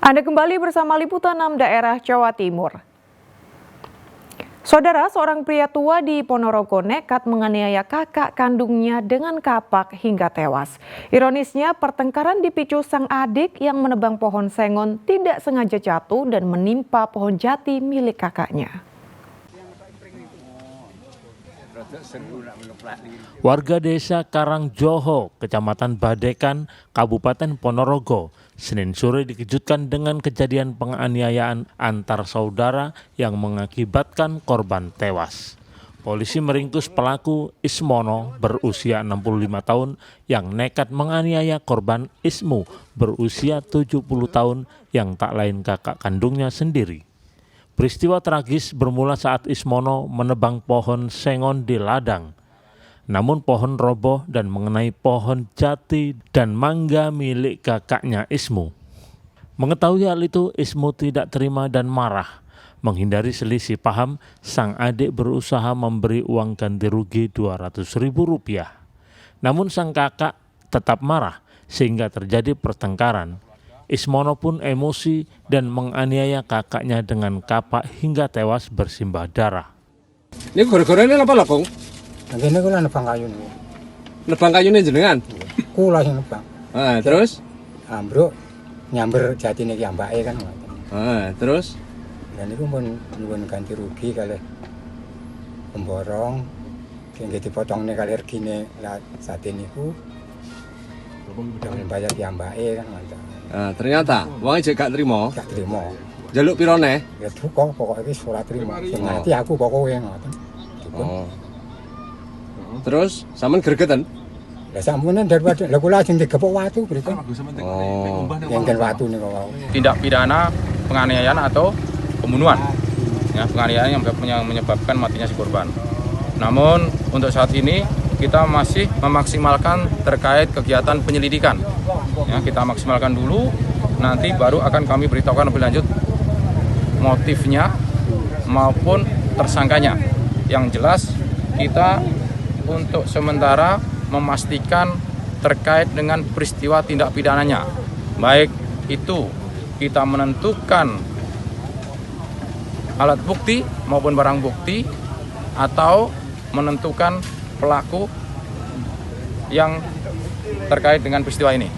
Anda kembali bersama Liputan 6 Daerah Jawa Timur. Saudara, seorang pria tua di Ponorogo nekat menganiaya kakak kandungnya dengan kapak hingga tewas. Ironisnya, pertengkaran dipicu sang adik yang menebang pohon sengon tidak sengaja jatuh dan menimpa pohon jati milik kakaknya. Warga desa Karangjoho, Kecamatan Badekan, Kabupaten Ponorogo, Senin sore dikejutkan dengan kejadian penganiayaan antar saudara yang mengakibatkan korban tewas. Polisi meringkus pelaku Ismono berusia 65 tahun yang nekat menganiaya korban Ismu berusia 70 tahun yang tak lain kakak kandungnya sendiri. Peristiwa tragis bermula saat Ismono menebang pohon sengon di ladang. Namun pohon roboh dan mengenai pohon jati dan mangga milik kakaknya Ismu. Mengetahui hal itu, Ismu tidak terima dan marah. Menghindari selisih paham, sang adik berusaha memberi uang ganti rugi Rp200.000. Namun sang kakak tetap marah sehingga terjadi pertengkaran. Ismono pun emosi dan menganiaya kakaknya dengan kapak hingga tewas bersimbah darah. Ini gara-gara ini apa lah, Kong? Ini kula nebang kayu nih. Nebang kayunya jenengan? Kula sing nebang. Terus? Ambruk nyamber jati niki ambake kan. Terus? Dan niku pun ganti rugi kalih pemborong sing dipotong nih kalih regine lah sate niku. Udah bayar ki ambake kan. Ternyata uangnya gak terima. Gak terima. Jaluk pirone? Ya duka pokoke wis ora terima. Sing ngerti aku pokoke ngoten. Terus sampean gregeten? Lah sampune daripada lha kula ajeng digepok watu berarti. Yang watu niku wau. Tindak pidana penganiayaan atau pembunuhan. Ya, penganiayaan yang menyebabkan matinya si korban. Namun untuk saat ini kita masih memaksimalkan terkait kegiatan penyelidikan. Ya, kita maksimalkan dulu, nanti baru akan kami beritahukan lebih lanjut motifnya maupun tersangkanya. Yang jelas kita untuk sementara memastikan terkait dengan peristiwa tindak pidananya. Baik itu kita menentukan alat bukti maupun barang bukti atau menentukan pelaku yang terkait dengan peristiwa ini.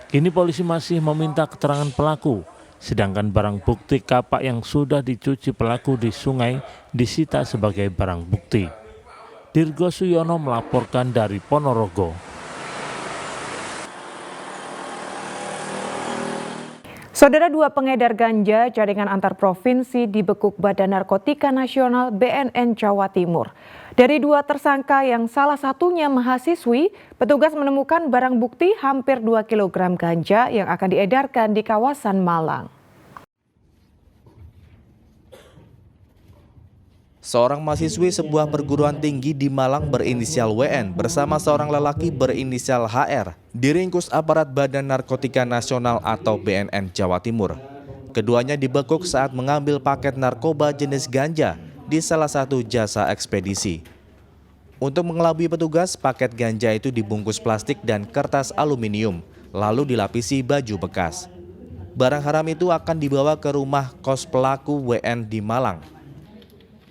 Kini polisi masih meminta keterangan pelaku, sedangkan barang bukti kapak yang sudah dicuci pelaku di sungai disita sebagai barang bukti. Dirgo Suyono melaporkan dari Ponorogo. Saudara, dua pengedar ganja jaringan antar provinsi dibekuk Badan Narkotika Nasional BNN Jawa Timur. Dari dua tersangka yang salah satunya mahasiswi, petugas menemukan barang bukti hampir 2 kg ganja yang akan diedarkan di kawasan Malang. Seorang mahasiswi sebuah perguruan tinggi di Malang berinisial WN bersama seorang lelaki berinisial HR diringkus aparat Badan Narkotika Nasional atau BNN Jawa Timur. Keduanya dibekuk saat mengambil paket narkoba jenis ganja di salah satu jasa ekspedisi. Untuk mengelabui petugas, paket ganja itu dibungkus plastik dan kertas aluminium, lalu dilapisi baju bekas. Barang haram itu akan dibawa ke rumah kos pelaku WN di Malang.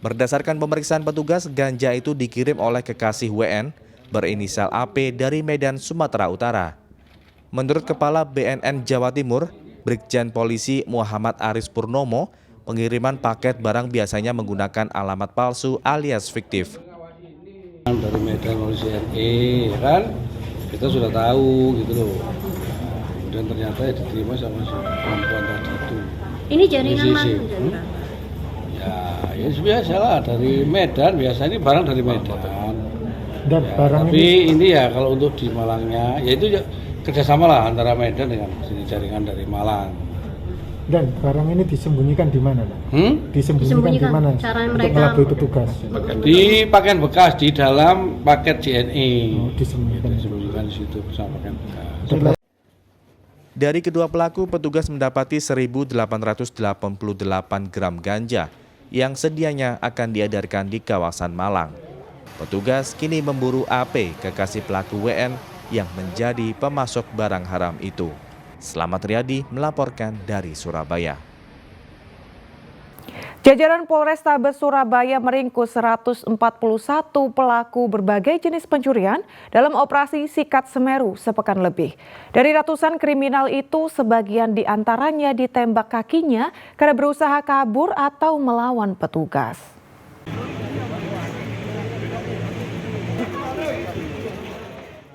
Berdasarkan pemeriksaan petugas, ganja itu dikirim oleh kekasih WN berinisial AP dari Medan, Sumatera Utara. Menurut Kepala BNN Jawa Timur, Brigjen Polisi Muhammad Aris Purnomo, pengiriman paket barang biasanya menggunakan alamat palsu alias fiktif. Dari Medan polisi RI, kan kita sudah tahu gitu loh. Dan ternyata diterima sama si perempuan tadi itu. Ini jaringan mana? Ya biasa lah dari Medan, biasa ini barang dari Medan. Dan ya, barang tapi ini ya kalau untuk di Malangnya, ya itu kerjasama lah antara Medan dengan sini jaringan dari Malang. Dan barang ini disembunyikan di mana, Pak? Disembunyikan di mana? Cara untuk mereka melabui petugas. Di pakaian bekas di dalam paket JNE. Disembunyikan di situ bersama pakaian bekas. Dari kedua pelaku, petugas mendapati 1.888 gram ganja yang sedianya akan diedarkan di kawasan Malang. Petugas kini memburu AP, kekasih pelaku WN yang menjadi pemasok barang haram itu. Selamat Riyadi melaporkan dari Surabaya. Jajaran Polrestabes Surabaya meringkus 141 pelaku berbagai jenis pencurian dalam operasi Sikat Semeru sepekan lebih. Dari ratusan kriminal itu, sebagian diantaranya ditembak kakinya karena berusaha kabur atau melawan petugas.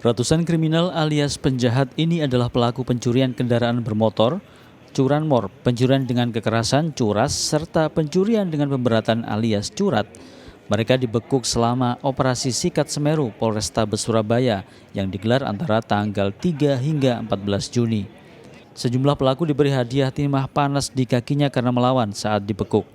Ratusan kriminal alias penjahat ini adalah pelaku pencurian kendaraan bermotor, curanmor, pencurian dengan kekerasan, curas, serta pencurian dengan pemberatan alias curat. Mereka dibekuk selama operasi Sikat Semeru Polrestabes Surabaya yang digelar antara tanggal 3 hingga 14 Juni. Sejumlah pelaku diberi hadiah timah panas di kakinya karena melawan saat dibekuk.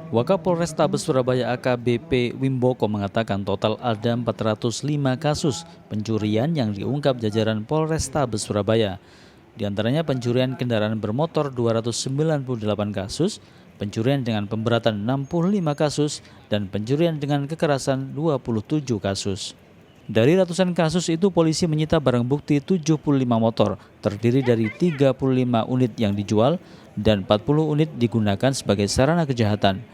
Wakapolrestabes Surabaya AKBP Wimboko mengatakan total ada 405 kasus pencurian yang diungkap jajaran Polrestabes Surabaya. Di antaranya pencurian kendaraan bermotor 298 kasus, pencurian dengan pemberatan 65 kasus, dan pencurian dengan kekerasan 27 kasus. Dari ratusan kasus itu polisi menyita barang bukti 75 motor, terdiri dari 35 unit yang dijual dan 40 unit digunakan sebagai sarana kejahatan.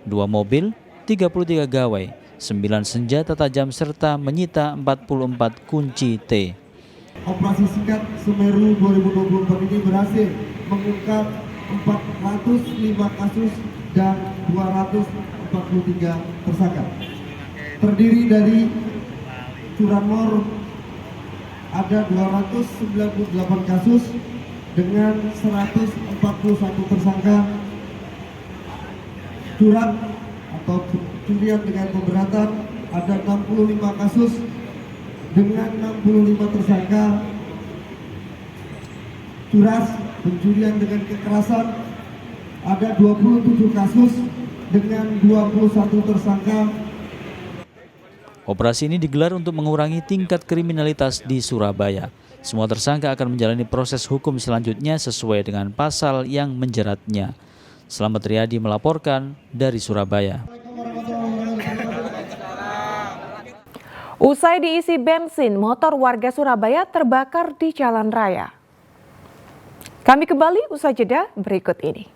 2 mobil, 33 gawai, 9 senjata tajam serta menyita 44 kunci T. Operasi Sikat Semeru 2024 ini berhasil mengungkap 405 kasus dan 243 tersangka. Terdiri dari curanmor ada 298 kasus dengan 141 tersangka, curat atau pencurian dengan pemberatan ada 65 kasus dengan 65 tersangka, curas pencurian dengan kekerasan ada 27 kasus dengan 21 tersangka. Operasi ini digelar untuk mengurangi tingkat kriminalitas di Surabaya. Semua tersangka akan menjalani proses hukum selanjutnya sesuai dengan pasal yang menjeratnya. Selamat Riyadi melaporkan dari Surabaya. Usai diisi bensin, motor warga Surabaya terbakar di jalan raya. Kami kembali usai jeda berikut ini.